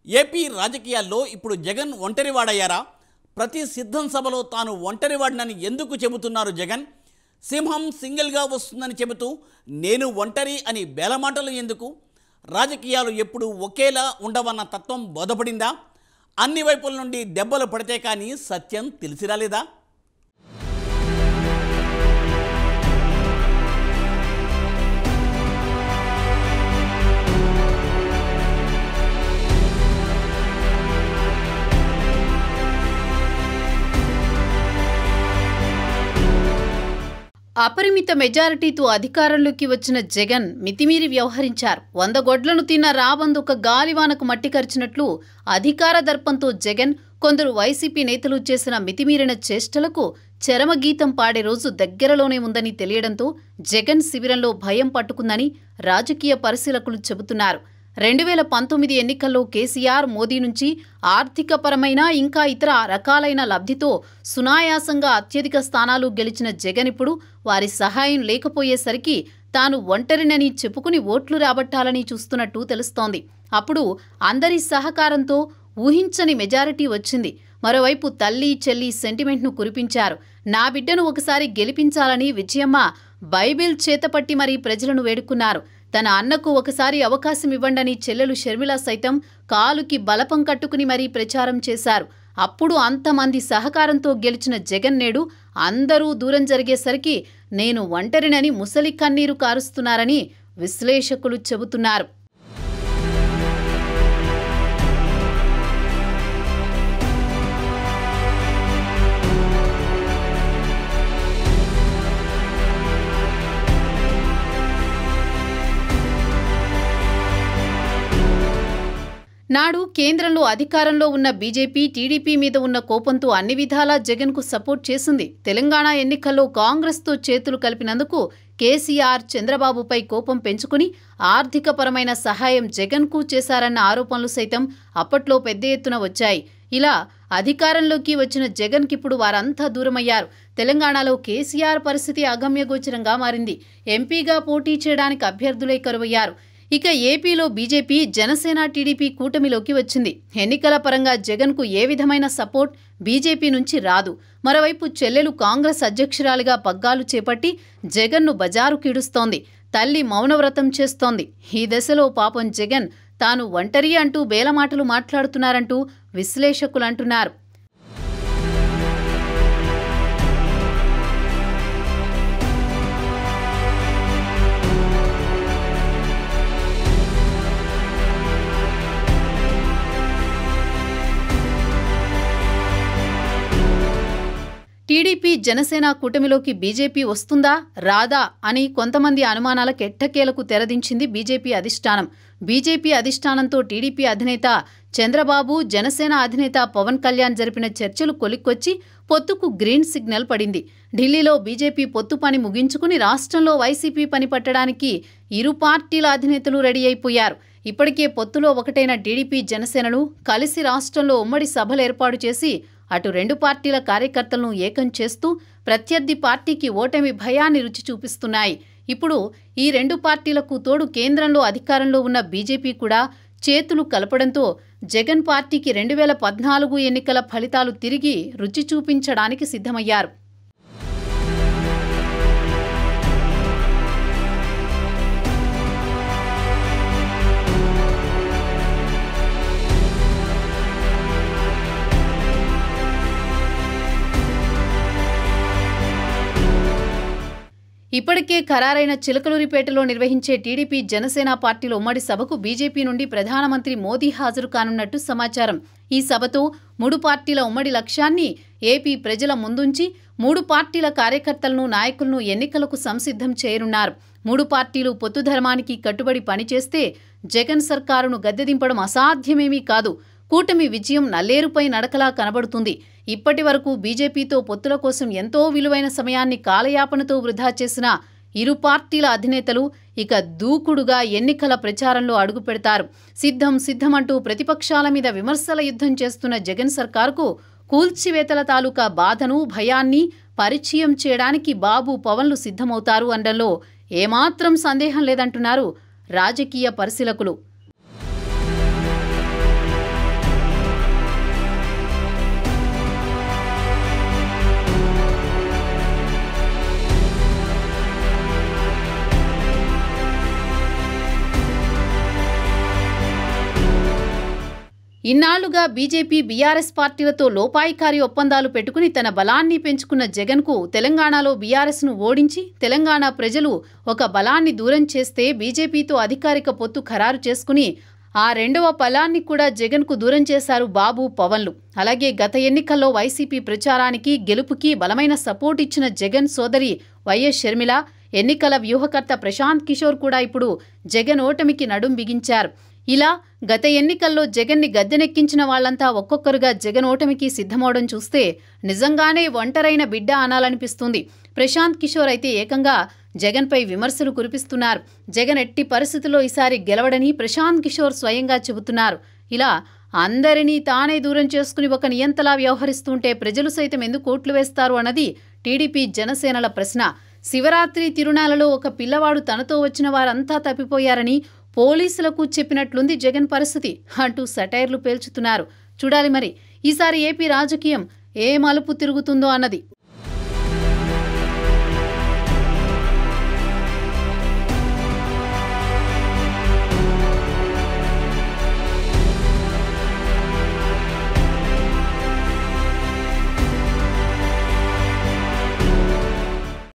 AP రాజకీయాల్లో ఇప్పుడు జగన్ ఒంటరివాడయ్యారా? ప్రతి సిద్ధం సభలో తాను ఒంటరివాడినని ఎందుకు చెబుతున్నారు జగన్? సింహం సింగిల్గా వస్తుందని చెబుతూ నేను ఒంటరి అని బేలమాటలు ఎందుకు? రాజకీయాలు ఎప్పుడు ఒకేలా ఉండవన్న తత్వం బోధపడిందా? అన్ని వైపుల నుండి దెబ్బలు పడితే కానీ సత్యం తెలిసి రాలేదా? అపరిమిత మెజారిటీతో అధికారంలోకి వచ్చిన జగన్ మితిమీరి వ్యవహరించారు. 100 గొడ్లను తిన్న రాబందు ఒక గాలివానకు మట్టి కరిచినట్లు అధికార దర్పంతో జగన్ కొందరు వైసీపీ నేతలు చేసిన మితిమీరిన చేష్టలకు చరమగీతం పాడే రోజు దగ్గరలోనే ఉందని తెలియడంతో జగన్ శిబిరంలో భయం పట్టుకుందని రాజకీయ పరిశీలకులు చెబుతున్నారు. 2019 ఎన్నికల్లో కేసీఆర్, మోదీ నుంచి ఆర్థికపరమైన ఇంకా ఇతర రకాలైన లబ్ధితో సునాయాసంగా అత్యధిక స్థానాలు గెలిచిన జగన్ ఇప్పుడు వారి సహాయం లేకపోయేసరికి తాను ఒంటరినని చెప్పుకుని ఓట్లు రాబట్టాలని చూస్తున్నట్టు తెలుస్తోంది. అప్పుడు అందరి సహకారంతో ఊహించని మెజారిటీ వచ్చింది. మరోవైపు తల్లి చెల్లి సెంటిమెంట్ను కురిపించారు. నా బిడ్డను ఒకసారి గెలిపించాలని విజయమ్మ బైబిల్ చేతపట్టి మరీ ప్రజలను వేడుకున్నారు. తన అన్నకు ఒకసారి అవకాశం ఇవ్వండని చెల్లెలు షర్మిల సైతం కాలుకి బలపం కట్టుకుని మరీ ప్రచారం చేశారు. అప్పుడు అంతమంది సహకారంతో గెలిచిన జగన్ నేడు అందరూ దూరం జరిగేసరికి నేను ఒంటరినని ముసలి కన్నీరు కారుస్తున్నారని విశ్లేషకులు చెబుతున్నారు. నాడు కేంద్రంలో అధికారంలో ఉన్న బీజేపీ, టీడీపీ మీద ఉన్న కోపంతో అన్ని విధాలా జగన్కు సపోర్ట్ చేసింది. తెలంగాణ ఎన్నికల్లో కాంగ్రెస్తో చేతులు కలిపినందుకు కేసీఆర్, చంద్రబాబుపై కోపం పెంచుకుని ఆర్థికపరమైన సహాయం జగన్కు చేశారన్న ఆరోపణలు సైతం అప్పట్లో పెద్ద ఎత్తున వచ్చాయి. ఇలా అధికారంలోకి వచ్చిన జగన్కిప్పుడు వారంతా దూరమయ్యారు. తెలంగాణలో కేసీఆర్ పరిస్థితి అగమ్యగోచరంగా మారింది. ఎంపీగా పోటీ చేయడానికి అభ్యర్థులే కరువయ్యారు. ఇక ఏపీలో బీజేపీ, జనసేన, టీడీపీ కూటమిలోకి వచ్చింది. ఎన్నికల పరంగా జగన్కు ఏ విధమైన సపోర్ట్ బీజేపీ నుంచి రాదు. మరోవైపు చెల్లెలు కాంగ్రెస్ అధ్యక్షురాలిగా పగ్గాలు చేపట్టి జగన్ను బజారు కీడుస్తోంది. తల్లి మౌనవ్రతం చేస్తోంది. ఈ దశలో పాపం జగన్ తాను ఒంటరి అంటూ బేలమాటలు మాట్లాడుతున్నారంటూ విశ్లేషకులు అంటున్నారు. టీడీపీ, జనసేన కూటమిలోకి బీజేపీ వస్తుందా రాదా అని కొంతమంది అనుమానాలకు ఎట్టకేలకు తెరదించింది బీజేపీ అధిష్టానం. బీజేపీ అధిష్టానంతో టీడీపీ అధినేత చంద్రబాబు, జనసేన అధినేత పవన్ కళ్యాణ్ జరిపిన చర్చలు కొలిక్కొచ్చి పొత్తుకు గ్రీన్ సిగ్నల్ పడింది. ఢిల్లీలో బీజేపీ పొత్తు పని ముగించుకుని రాష్ట్రంలో వైసీపీ పని పట్టడానికి ఇరు పార్టీల అధినేతలు రెడీ అయిపోయారు. ఇప్పటికే పొత్తులో ఒకటైన టీడీపీ, జనసేనలు కలిసి రాష్ట్రంలో ఉమ్మడి సభలు ఏర్పాటు చేసి అటు రెండు పార్టీల కార్యకర్తలను ఏకం చేస్తూ ప్రత్యర్థి పార్టీకి ఓటమి భయాన్ని రుచి చూపిస్తున్నాయి. ఇప్పుడు ఈ రెండు పార్టీలకు తోడు కేంద్రంలో అధికారంలో ఉన్న బీజేపీ కూడా చేతులు కలపడంతో జగన్ పార్టీకి 2014 ఎన్నికల ఫలితాలు తిరిగి రుచి చూపించడానికి సిద్ధమయ్యారు. ఇప్పటికే ఖరారైన చిలకలూరిపేటలో నిర్వహించే టీడీపీ, జనసేన పార్టీల ఉమ్మడి సభకు బీజేపీ నుండి ప్రధానమంత్రి మోదీ హాజరు కానున్నట్టు సమాచారం. ఈ సభతో 3 పార్టీల ఉమ్మడి లక్ష్యాన్ని ఏపీ ప్రజల ముందుంచి 3 పార్టీల కార్యకర్తలను, నాయకులను ఎన్నికలకు సంసిద్ధం చేయనున్నారు. 3 పార్టీలు పొత్తు ధర్మానికి కట్టుబడి పనిచేస్తే జగన్ సర్కారును గద్దెదింపడం అసాధ్యమేమీ కాదు. కూటమి విజయం నల్లేరుపై నడకలా కనబడుతుంది. ఇప్పటి వరకు బీజేపీతో పొత్తుల కోసం ఎంతో విలువైన సమయాన్ని కాలయాపనతో వృధా చేసిన ఇరు పార్టీల అధినేతలు ఇక దూకుడుగా ఎన్నికల ప్రచారంలో అడుగు పెడతారు. సిద్ధమంటూ ప్రతిపక్షాల మీద విమర్శల యుద్ధం చేస్తున్న జగన్ సర్కారుకు కూల్చివేతల తాలూకా బాధను, భయాన్ని పరిచయం చేయడానికి బాబు, పవన్లు సిద్ధమవుతారు అనడంలో ఏమాత్రం సందేహం లేదంటున్నారు రాజకీయ పరిశీలకులు. ఇన్నాళ్లుగా బీజేపీ బీఆర్ఎస్ పార్టీలతో లోపాయికారి ఒప్పందాలు పెట్టుకుని తన బలాన్ని పెంచుకున్న జగన్కు తెలంగాణలో బీఆర్ఎస్ను ఓడించి తెలంగాణ ప్రజలు ఒక బలాన్ని దూరం చేస్తే బీజేపీతో అధికారిక పొత్తు ఖరారు చేసుకుని ఆ రెండవ బలాన్ని కూడా జగన్కు దూరం చేశారు బాబు పవన్లు. అలాగే గత ఎన్నికల్లో వైసీపీ ప్రచారానికి గెలుపుకి బలమైన సపోర్ట్ ఇచ్చిన జగన్ సోదరి వైఎస్ షర్మిల, ఎన్నికల వ్యూహకర్త ప్రశాంత్ కిషోర్ కూడా ఇప్పుడు జగన్ ఓటమికి నడుం బిగించారు. ఇలా గత ఎన్నికల్లో జగన్ని గద్దెనెక్కించిన వాళ్లంతా ఒక్కొక్కరుగా జగన్ ఓటమికి సిద్ధమవడం చూస్తే నిజంగానే ఒంటరైన బిడ్డ అనాలనిపిస్తుంది. ప్రశాంత్ కిషోర్ అయితే ఏకంగా జగన్పై విమర్శలు కురిపిస్తున్నారు. జగన్ ఎట్టి పరిస్థితుల్లో ఈసారి గెలవడని ప్రశాంత్ కిషోర్ స్వయంగా చెబుతున్నారు. ఇలా అందరినీ తానే దూరం చేసుకుని ఒక నియంతలా వ్యవహరిస్తుంటే ప్రజలు సైతం ఎందుకు ఓట్లు వేస్తారు అన్నది టీడీపీ జనసేనల ప్రశ్న. శివరాత్రి తిరునాళ్లలో ఒక పిల్లవాడు తనతో వచ్చిన వారంతా తప్పిపోయారని పోలీసులకు చెప్పినట్లుంది జగన్ పరిస్థితి అంటూ సెటైర్లు పేల్చుతున్నారు. చూడాలి మరి ఈసారి ఏపీ రాజకీయం ఏ మలుపు తిరుగుతుందో అన్నది.